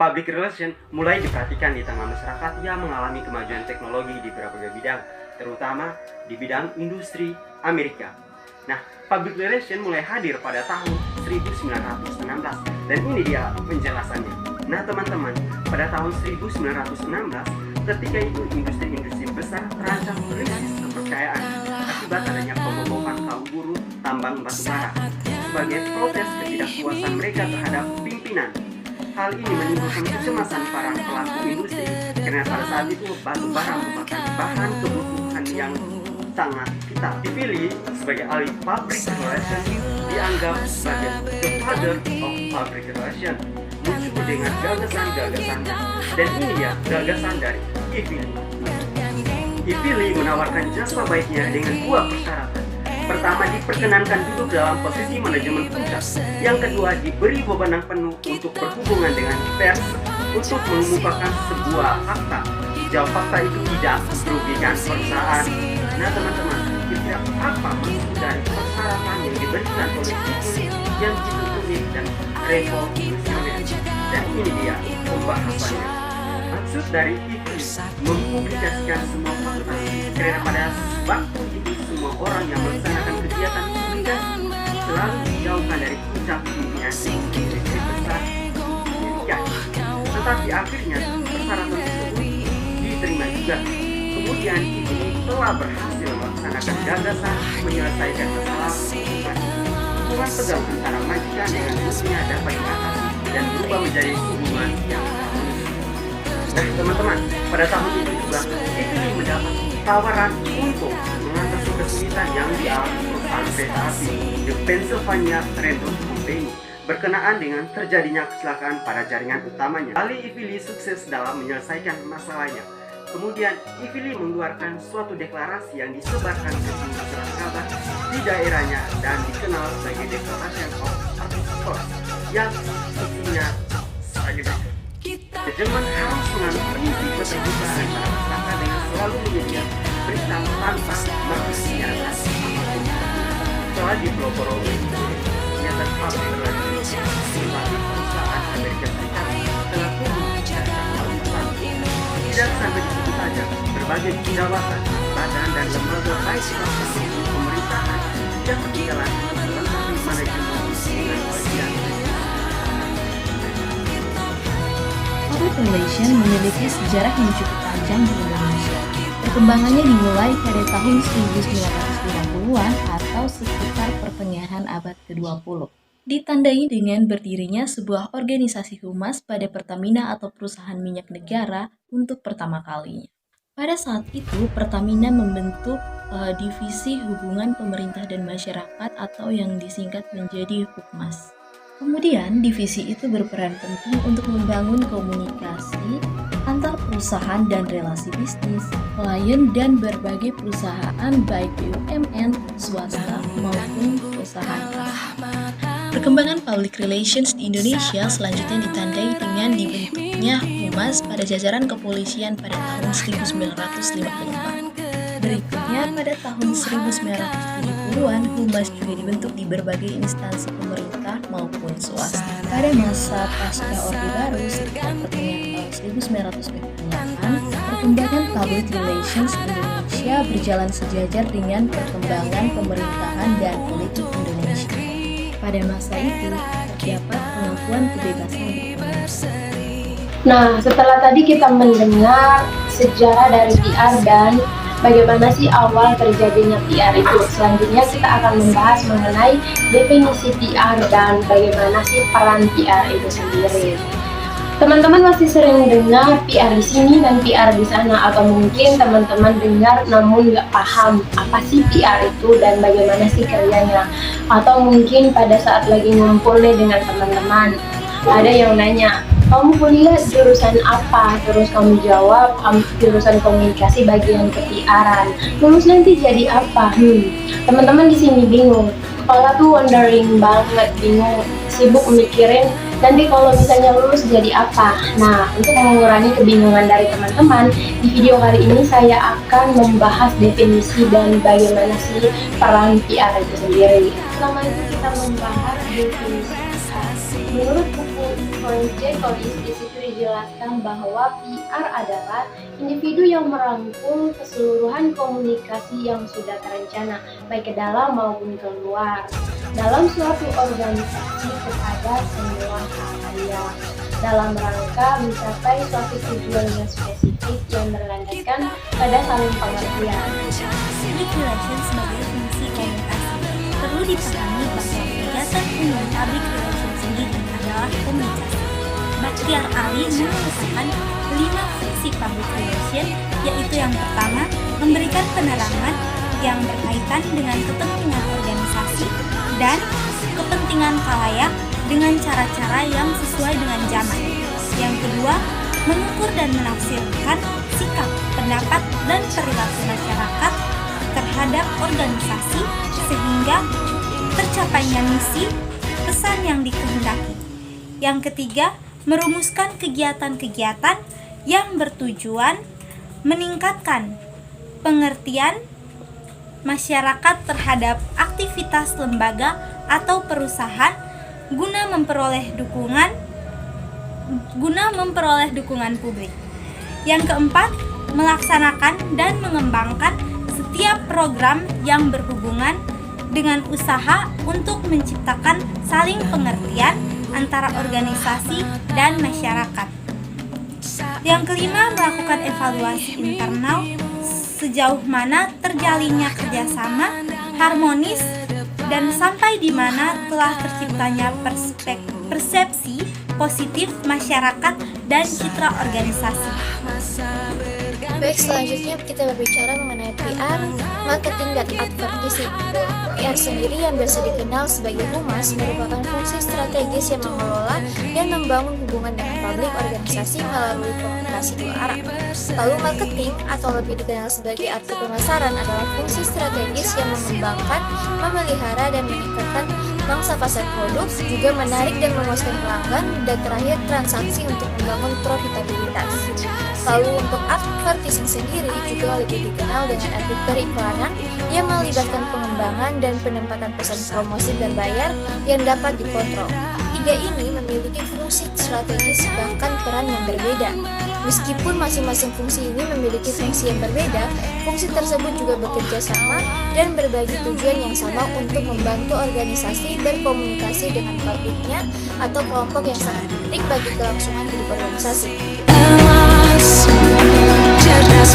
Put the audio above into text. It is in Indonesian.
Public relation mulai diperhatikan di tengah masyarakat yang mengalami kemajuan teknologi di berbagai bidang, terutama di bidang industri Amerika. Nah, public relation mulai hadir pada tahun 1916 dan ini dia penjelasannya. Nah teman-teman, pada tahun 1916 ketika itu industri-industri besar terancam krisis kepercayaan akibat adanya pemogokan kaum buruh tambang batubara sebagai protes ketidakpuasan mereka terhadap pimpinan. Hal ini menimbulkan kecemasan para pelaku industri karena pada saat itu batu bara merupakan bahan kebutuhan yang sangat vital. Dipilih sebagai ahli public relation dianggap sebagai the father of public relation, muncul dengan gagasan-gagasannya, dan ini ya gagasan dari Ivili. Ivili menawarkan jasa baiknya dengan dua persyaratan. Pertama, diperkenankan duduk dalam posisi manajemen puncak. Yang kedua, diberi wewenang penuh untuk berhubungan dengan pers untuk mengemukakan sebuah fakta. Jika fakta itu tidak merugikan perusahaan. Nah teman-teman, kira apa maksud dari persyaratan yang diberikan oleh Ivili yang ditulis dan revolusioner? Dan ini dia pembahasannya. Maksud dari Ivili mempublikasikan semua fakta karena pada waktu itu semua orang yang melaksanakan kegiatan publikasi selalu dijauhkan dari puncak pimpinan industri besar Amerika. Tetapi akhirnya persyaratan tersebut diterima juga. Kemudian Ivili telah berhasil melaksanakan gagasan menyelesaikan masalah hubungan tegang antara majikan dengan istrinya dapat diatasi dan berubah menjadi hubungan yang harmonis. Nah teman-teman, pada tahun itu juga Ivili mendapat tawaran untuk mengatasi kesulitan yang dialami perusahaan kereta api The Pennsylvania Railroad Company berkenaan dengan terjadinya kecelakaan pada jaringan utamanya. Kali Ivili sukses dalam menyelesaikan masalahnya. Kemudian Ivili mengeluarkan suatu deklarasi yang disebarkan ke semua masyarakat di daerahnya dan dikenal sebagai Declaration of Participants yang isinya sebagai berikut. Manajemen harus mengambil prinsip keterbukaan para masyarakat dengan selalu menyediakan berita tanpa menghilangkan apapun. Setelah dipelopori nyata public relation melalui perusahaan Amerika Serikat telah tumbuh dan berkembang. Tidak sampai di situ saja, berbagai jabatan, badan dan lembaga baik swasta pemerintahan yang berjalan melengkapi manajemen dengan bagian. Public relation memiliki sejarah yang cukup panjang di Indonesia. Perkembangannya dimulai pada tahun 1950-an atau sekitar pertengahan abad ke-20. Ditandai dengan berdirinya sebuah organisasi humas pada Pertamina atau perusahaan minyak negara untuk pertama kalinya. Pada saat itu, Pertamina membentuk divisi hubungan pemerintah dan masyarakat atau yang disingkat menjadi Hukmas. Kemudian, divisi itu berperan penting untuk membangun komunikasi antar perusahaan dan relasi bisnis, klien, dan berbagai perusahaan baik BUMN, swasta, maupun perusahaan asing. Perkembangan public relations di Indonesia selanjutnya ditandai dengan dibentuknya Humas pada jajaran kepolisian pada tahun 1954. Berikutnya, pada tahun 1970-an, Humas juga dibentuk di berbagai instansi pemerintah maupun swasta. Pada masa pasca Orde Baru sekitar pertengahan tahun 1998, perkembangan public relations Indonesia berjalan sejajar dengan perkembangan pemerintahan dan politik Indonesia. Pada masa itu, terdapat pengakuan kebebasan berpendapat. Nah, setelah tadi kita mendengar sejarah dari PR dan bagaimana sih awal terjadinya PR itu. Selanjutnya kita akan membahas mengenai definisi PR dan bagaimana sih peran PR itu sendiri. Teman-teman pasti sering dengar PR di sini dan PR di sana, atau mungkin teman-teman dengar namun nggak paham apa sih PR itu dan bagaimana sih kerjanya. Atau mungkin pada saat lagi ngumpul nih dengan teman-teman, ada yang nanya, kamu kuliah jurusan apa? Terus kamu jawab, jurusan komunikasi bagian ke-PR-an. Lulus nanti jadi apa? Teman-teman di sini bingung. Kepala tuh wondering banget, bingung, sibuk mikirin nanti kalau misalnya lulus jadi apa. Nah, untuk mengurangi kebingungan dari teman-teman, di video kali ini saya akan membahas definisi dan bagaimana sih peran PR itu sendiri. Pertama itu kita membahas definisi. Menurut buku Frank J. Collins, di situ dijelaskan bahwa PR adalah individu yang merangkum keseluruhan komunikasi yang sudah terencana, baik ke dalam maupun keluar, dalam suatu organisasi kepada semua karya, dalam rangka mencapai suatu tujuan yang spesifik yang berlandaskan pada saling pengertian. Public relations sebagai fungsi komunikasi. Perlu dipahami bahwa kegiatan umum public relations sendiri adalah komunikasi. Bakhtiar Ali mengusulkan 5 fungsi public relation, yaitu yang pertama, memberikan penerangan yang berkaitan dengan kepentingan organisasi dan kepentingan khalayak dengan cara-cara yang sesuai dengan zaman. Yang kedua, mengukur dan menafsirkan sikap, pendapat, dan perilaku masyarakat terhadap organisasi sehingga tercapainya misi, pesan yang dikehendaki. Yang ketiga, merumuskan kegiatan-kegiatan yang bertujuan meningkatkan pengertian masyarakat terhadap aktivitas lembaga atau perusahaan guna memperoleh dukungan publik. Yang keempat, melaksanakan dan mengembangkan setiap program yang berhubungan dengan usaha untuk menciptakan saling pengertian antara organisasi dan masyarakat. Yang kelima, melakukan evaluasi internal sejauh mana terjalinnya kerjasama harmonis dan sampai di mana telah terciptanya persepsi positif masyarakat dan citra organisasi. Baik, selanjutnya kita berbicara mengenai PR, marketing dan advertising. PR sendiri yang biasa dikenal sebagai humas merupakan fungsi strategis yang mengelola dan membangun hubungan dengan publik organisasi melalui komunikasi dua arah. Lalu marketing atau lebih dikenal sebagai arti pemasaran adalah fungsi strategis yang mengembangkan, memelihara dan meningkatkan mangsa pasar produk, juga menarik dan memuaskan pelanggan, dan terakhir transaksi untuk membangun profitabilitas. Lalu untuk advertising sendiri juga lebih dikenal dengan arti periklanan yang melibatkan pengembangan dan penempatan pesan promosi berbayar yang dapat dikontrol. Tiga ini memiliki fungsi strategis bahkan peran yang berbeda. Meskipun masing-masing fungsi ini memiliki fungsi yang berbeda, fungsi tersebut juga bekerja sama dan berbagi tujuan yang sama untuk membantu organisasi berkomunikasi dengan publiknya atau kelompok yang sangat penting bagi kelangsungan hidup organisasi. Cerdas